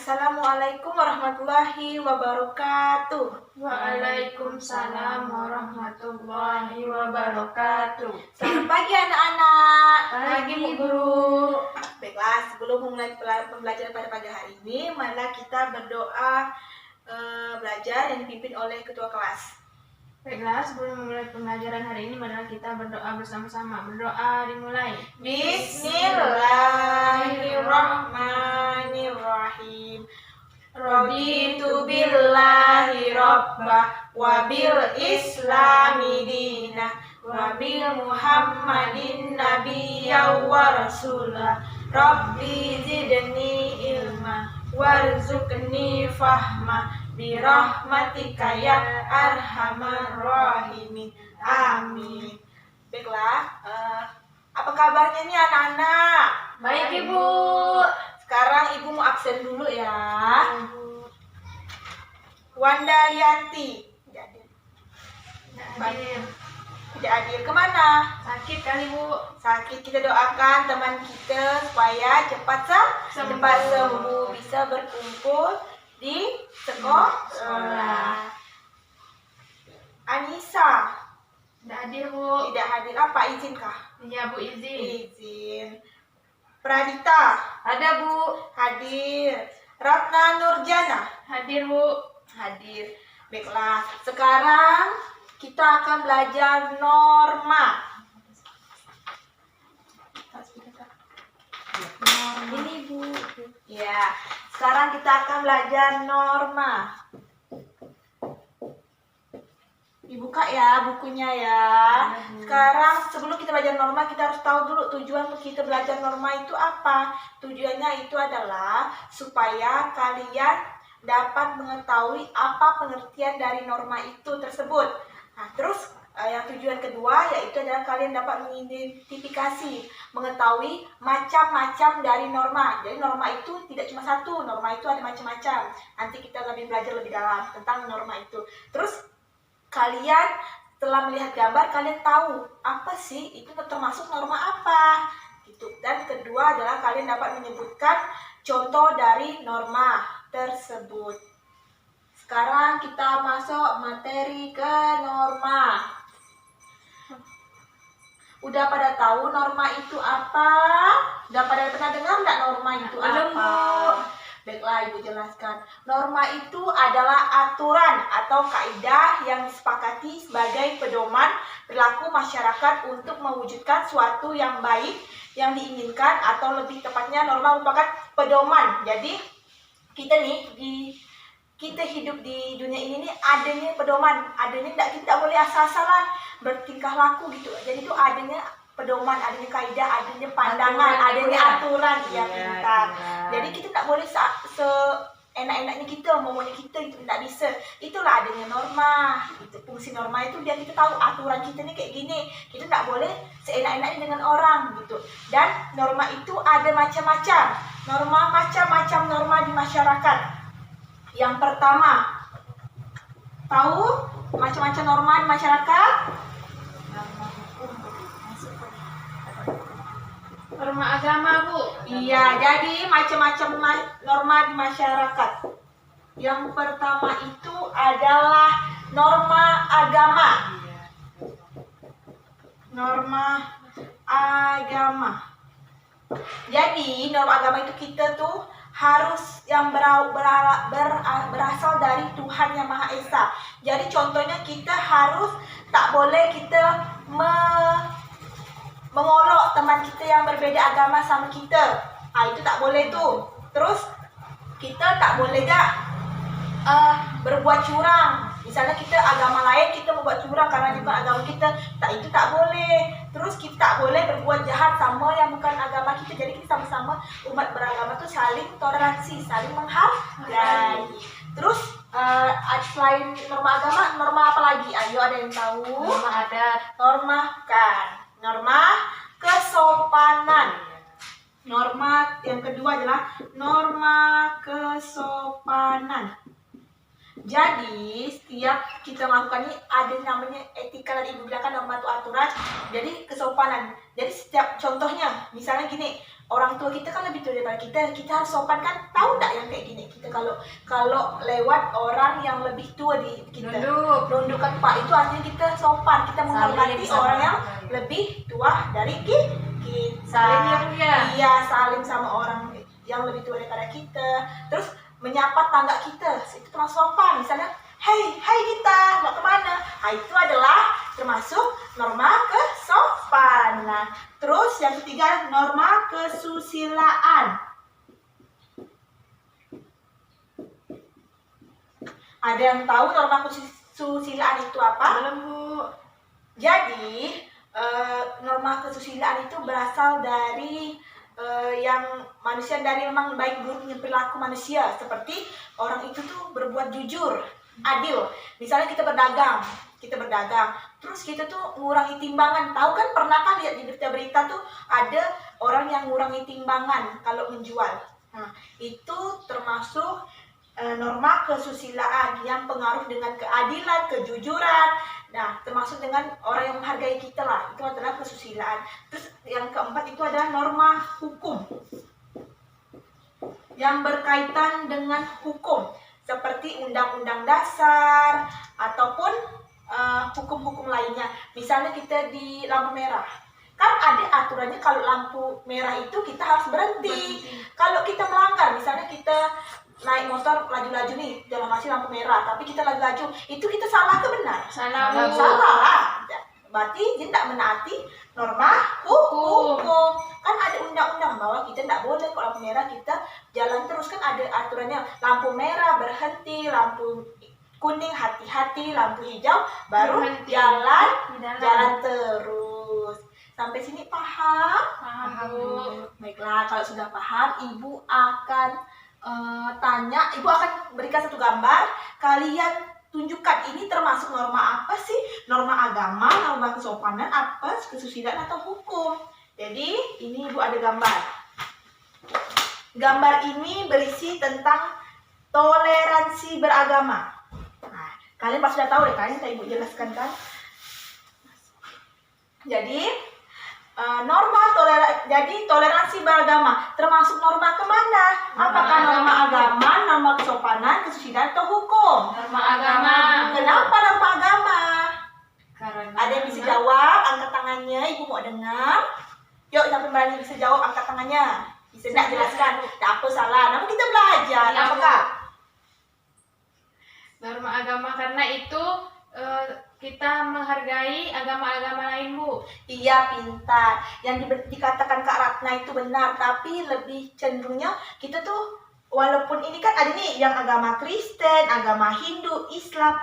Assalamualaikum warahmatullahi wabarakatuh. Waalaikumsalam warahmatullahi wabarakatuh. Selamat pagi anak-anak. Pagi Bu Guru. Baiklah, sebelum memulai pembelajaran pada pagi hari ini, marilah kita berdoa belajar yang dipimpin oleh ketua kelas. Baiklah, sebelum memulai pembelajaran hari ini, marilah kita berdoa bersama-sama. Berdoa dimulai. Bismillahirrahmanirrahim. Raditu billahi rabbah wa bil islami dinah wa bil muhammadin nabiyya wa rasulah. Rabbi zidni ilma warzuqni fahma birahmatika ya arhamar rahimin. Amin. Baiklah, apa kabarnya nih anak-anak? Baik Ibu. Sekarang Ibu mau absen dulu ya. Wanda Lianti tidak hadir. Kemana? Sakit kali Bu. Sakit. Kita doakan teman kita supaya cepat sembuh, bisa berkumpul di sekolah. Anissa Tidak hadir Bu. tidak hadir. Apa izinkah? Iya Bu, izin. Izin. Pradita Ada Bu. hadir. Ratna Nurjana Hadir Bu. hadir. Baiklah, sekarang kita akan belajar norma. Ini Bu. Ya, sekarang kita akan belajar norma. Dibuka ya bukunya ya. Sekarang sebelum kita belajar norma, kita harus tahu dulu tujuan kita belajar norma itu apa. Tujuannya itu adalah supaya kalian dapat mengetahui apa pengertian dari norma itu tersebut. Nah, terus yang tujuan kedua yaitu adalah kalian dapat mengidentifikasi, mengetahui macam-macam dari norma. Jadi norma itu tidak cuma satu, norma itu ada macam-macam. Nanti kita lebih belajar lebih dalam tentang norma itu. Terus kalian setelah melihat gambar, kalian tahu apa sih itu termasuk norma apa gitu. Dan kedua adalah kalian dapat menyebutkan contoh dari norma tersebut. Sekarang kita masuk materi ke norma. Udah pada tahu norma itu apa? Udah pada pernah dengar nggak norma itu Belum, apa? Bu. Baiklah, Ibu jelaskan. Norma itu adalah aturan atau kaidah yang disepakati sebagai pedoman perilaku masyarakat untuk mewujudkan suatu yang baik yang diinginkan, atau lebih tepatnya norma merupakan pedoman. Jadi kita hidup di dunia ini nih adanya pedoman, kita tidak boleh asal-asalan bertingkah laku gitu. Jadi itu adanya pedoman, adanya kaidah, adanya pandangan, adanya aturan ya kita. Jadi kita tidak boleh seenak-enaknya kita, maunya kita itu tidak bisa. Itulah adanya norma. Gitu. Fungsi norma itu biar kita tahu aturan kita nih kayak gini. Kita tidak boleh seenak-enaknya dengan orang gitu. Dan norma itu ada macam-macam. Macam-macam norma di masyarakat. Yang pertama, tahu macam-macam norma di masyarakat? Norma agama Bu. Iya, jadi macam-macam norma di masyarakat. Yang pertama itu adalah norma agama. Norma agama. Jadi norma agama itu kita tuh harus yang berasal dari Tuhan Yang Maha Esa. Jadi contohnya kita harus tak boleh kita mengolok teman kita yang berbeda agama sama kita. Itu tak boleh tuh. Terus kita tak boleh berbuat curang. Misalnya kita agama lain, kita membuat curang karena bukan agama kita. Itu tak boleh. Terus kita tak boleh berbuat jahat sama yang bukan agama kita. Jadi kita sama-sama umat beragama tuh saling toleransi, saling menghargai. Terus selain norma agama, norma apa lagi? Ayo, ada yang tahu? Norma adat. Norma kesopanan. Norma yang kedua adalah norma kesopanan. Jadi setiap kita melakukan ini ada namanya etika, dan ibu bilang kan norma itu aturan. Jadi kesopanan. Jadi setiap contohnya misalnya gini, orang tua kita kan lebih tua daripada kita harus sopan kan? Tahu nggak yang kayak gini? Kita kalau lewat orang yang lebih tua di kita, nunduk kan Pak, itu artinya kita sopan, kita menghormati orang yang lebih tua dari kita. Salim ya. Iya, salim sama orang yang lebih tua daripada kita. Terus menyapa tangga kita, itu termasuk sopan. Misalnya, hai Dita, mau kemana? Nah, itu adalah termasuk norma kesopanan. Terus yang ketiga, norma kesusilaan. Ada yang tahu norma kesusilaan itu apa? Belum, Bu. Jadi, norma kesusilaan itu berasal dari yang manusia dari memang baik buruknya perilaku manusia, seperti orang itu tuh berbuat jujur, adil. Misalnya kita berdagang, terus kita tuh ngurangi timbangan. Tahu kan, pernah kan lihat di berita-berita tuh ada orang yang ngurangi timbangan kalau menjual. Nah, itu termasuk norma kesusilaan yang pengaruh dengan keadilan, kejujuran. Nah, termasuk dengan orang yang menghargai kita lah, itu adalah kesusilaan. Terus yang keempat itu adalah norma hukum yang berkaitan dengan hukum, seperti undang-undang dasar ataupun hukum-hukum lainnya. Misalnya kita di lampu merah, kan ada aturannya, kalau lampu merah itu kita harus berhenti. Kalau kita melanggar, misalnya kita naik motor laju-laju nih, jangan masih lampu merah, tapi kita laju-laju, itu kita salah ke benar? Salah. Salah. Berarti dia tidak menaati norma hukum. Kan ada undang-undang bahwa kita tidak boleh kalau lampu merah kita jalan terus, kan ada aturannya. Lampu merah berhenti, lampu kuning hati-hati, lampu hijau baru Berhenti. jalan terus. Sampai sini paham? Paham, Bu. Baiklah, kalau sudah paham, Ibu akan tanya, Ibu akan berikan satu gambar, kalian tunjukkan ini termasuk norma apa sih? Norma agama, norma kesopanan, apa, kesusilaan atau hukum. Jadi ini Ibu ada gambar. Gambar ini berisi tentang toleransi beragama. Nah, kalian pasti sudah tahu deh kan, saya Ibu jelaskan kan. Jadi toleransi beragama termasuk norma kemana? Apakah norma agama, norma kesopanan, kesusilaan atau hukum? Norma agama. Kenapa norma agama? Karena Ada yang bisa jawab, angkat tangannya. Ibu mau dengar. Yuk, siapa berani bisa jawab, angkat tangannya. Bisa tidak jelaskan? Tak apa, salah. Namun kita belajar. Iya, Apakah? norma agama karena itu kita menghargai agama-agama lain, Bu. Iya, pintar. Yang dikatakan Kak Ratna itu benar, tapi lebih cenderungnya kita tuh, walaupun ini kan ada nih yang agama Kristen, agama Hindu, Islam,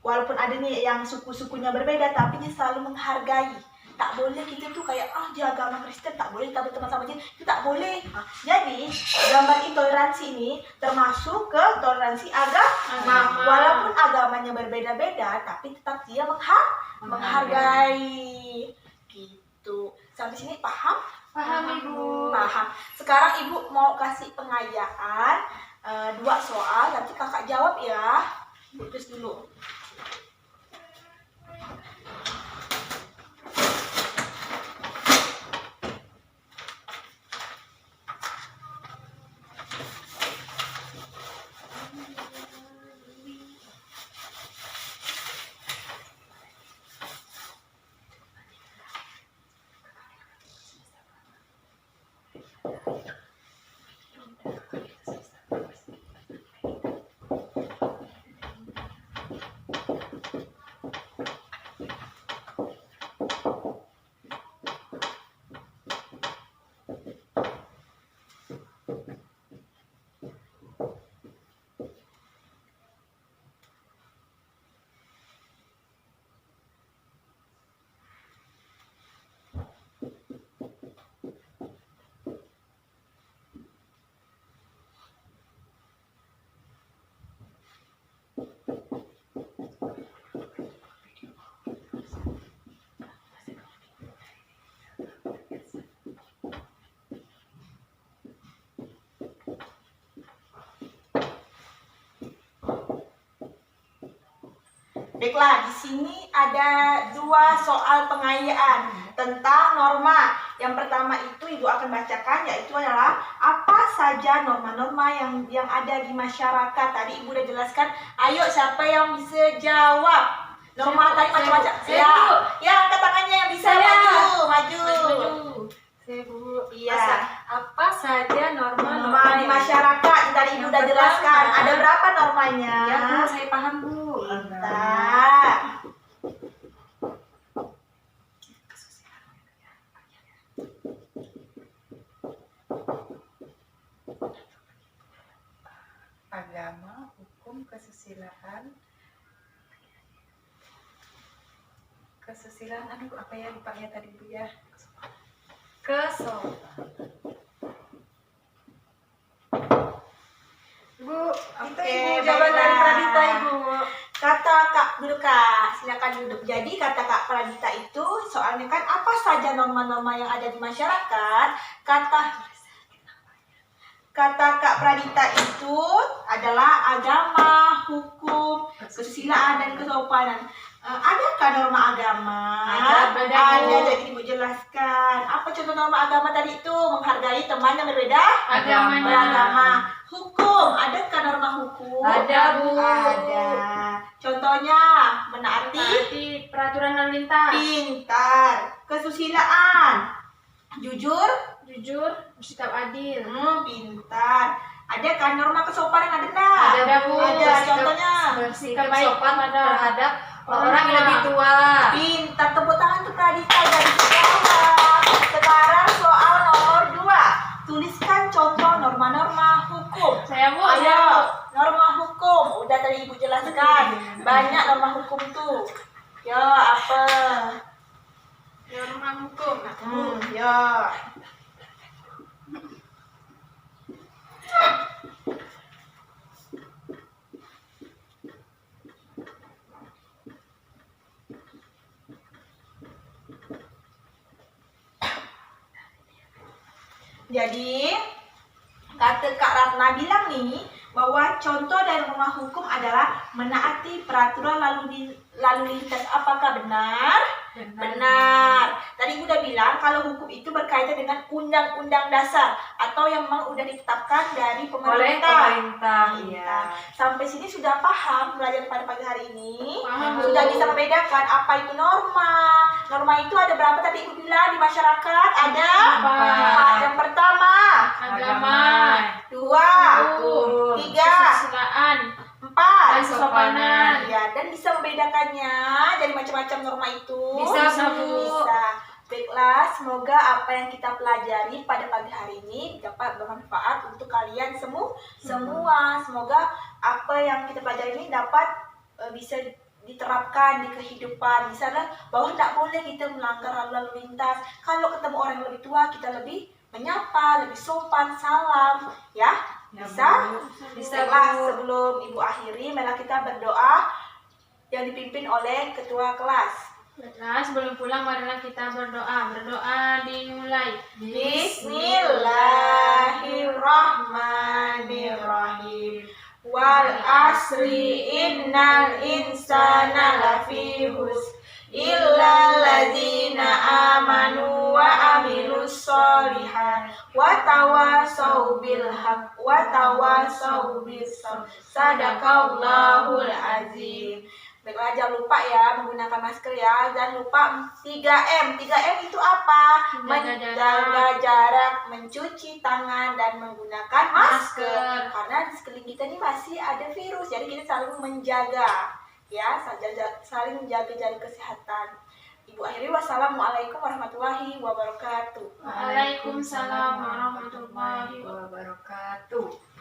walaupun ada nih yang suku-sukunya berbeda, tapi dia selalu menghargai. Tak boleh kita tuh kayak, dia agama Kristen, tak boleh kita berteman sama dia, itu tak boleh. Jadi, gambar intoleransi ini termasuk ke toleransi agama. Walaupun agamanya berbeda-beda, tapi tetap dia menghargai. Gitu. Sampai sini paham? Paham, Ibu. Paham. Sekarang Ibu mau kasih pengayaan 2 soal, nanti kakak jawab ya. Ibu tulis dulu. Baiklah, di sini ada 2 soal pengayaan. tentang norma. Yang pertama itu Ibu akan bacakan, yaitu adalah apa saja norma-norma yang ada di masyarakat. Tadi Ibu udah jelaskan. Ayo, siapa yang bisa jawab? Norma tadi macam-macam. Ya, angkat tangannya yang bisa. Maju. Saya Bu. Iya. Apa saja Norma di masyarakat yang tadi Ibu udah jelaskan. Ada berapa normanya? Ya Bu, saya paham Bu. Pintar. Agama, hukum, kesusilaan. Kesusilaan, aduh apa ya lupa ya tadi Bu ya. Kesopanan. Bu, itu Oke, Ibu jawaban dari baiklah. Pradita Ibu. Kata Kak duduk Kak, silakan duduk. Jadi kata Kak Pradita itu soalnya kan apa saja norma-norma yang ada di masyarakat. Kata Kak Pradita itu adalah agama, hukum, kesusilaan dan kesopanan. Adakah norma agama? Ada, Bu. Jadi Ibu jelaskan. Apa contoh norma agama tadi itu? Menghargai teman yang berbeda Agamanya. beragama. Hukum, adakah norma hukum? Ada, Bu. Ada. Contohnya menaati. Taati peraturan lalu lintas. Pintar. Kesusilaan. Jujur. Jujur, bersikap adil. Pintar. Adakah norma kesopanan? Ada enggak? Ada Bu. Ada. Contohnya. Bersikap baik sopan pada terhadap orang orang yang tua. lebih tua. Pintar. Tepuk tangan untuk Pradita dari sekolah. Sekarang soal nomor 2. Tuliskan contoh norma-norma hukum. Saya Bu, Ayo, norma hukum. Udah tadi Ibu jelaskan. Banyak norma hukum tuh. Ya, apa? norma hukum. Ya. Jadi, kata Kak Ratna bilang nih, bahwa contoh dari norma hukum adalah menaati peraturan lalu lintas. Apakah benar? Benar. Tadi Ibu udah bilang kalau hukum itu berkaitan dengan undang-undang dasar atau yang memang udah ditetapkan dari Oleh pemerintah. pemerintah. Iya. Sampai sini sudah paham belajar pada pagi hari ini? Paham, Bu. Sudah bisa membedakan apa itu norma. Norma itu ada berapa tadi Ibu bilang di masyarakat? Ada Empat. Yang pertama, Agama. 2, Hukum. 3, Kesusilaan. 4. Kesopanan. Ya, dan bisa membedakannya dari macam-macam norma itu. Bisa, Bu. Bisa. Baiklah, semoga apa yang kita pelajari pada pagi hari ini dapat bermanfaat untuk kalian semua. Semoga apa yang kita pelajari ini dapat bisa diterapkan di kehidupan. Misalnya bahwa tidak boleh kita melanggar lalu lintas. Kalau ketemu orang yang lebih tua, kita lebih menyapa, lebih sopan, salam, ya. Bisa? Bisa, Baiklah, Bu. sebelum Ibu akhiri, marilah kita berdoa yang dipimpin oleh ketua kelas. Nah, sebelum pulang marilah kita berdoa. Berdoa dimulai. Bismillahirrahmanirrahim. Wal asri innal insana lafi husn illa alladzina amanu wa amilus solihat wa tawasau bil haq wa tawasau bis sabr. Sadaqallahul azim. Baiklah, jangan lupa ya menggunakan masker ya. Jangan lupa 3M. 3M itu apa? Menjaga jarak, mencuci tangan, dan menggunakan masker. Karena di sekeliling kita ini masih ada virus, jadi kita saling menjaga, ya, saling menjaga jaga kesehatan. Ibu akhiri, wassalamualaikum warahmatullahi wabarakatuh. Waalaikumsalam warahmatullahi wabarakatuh.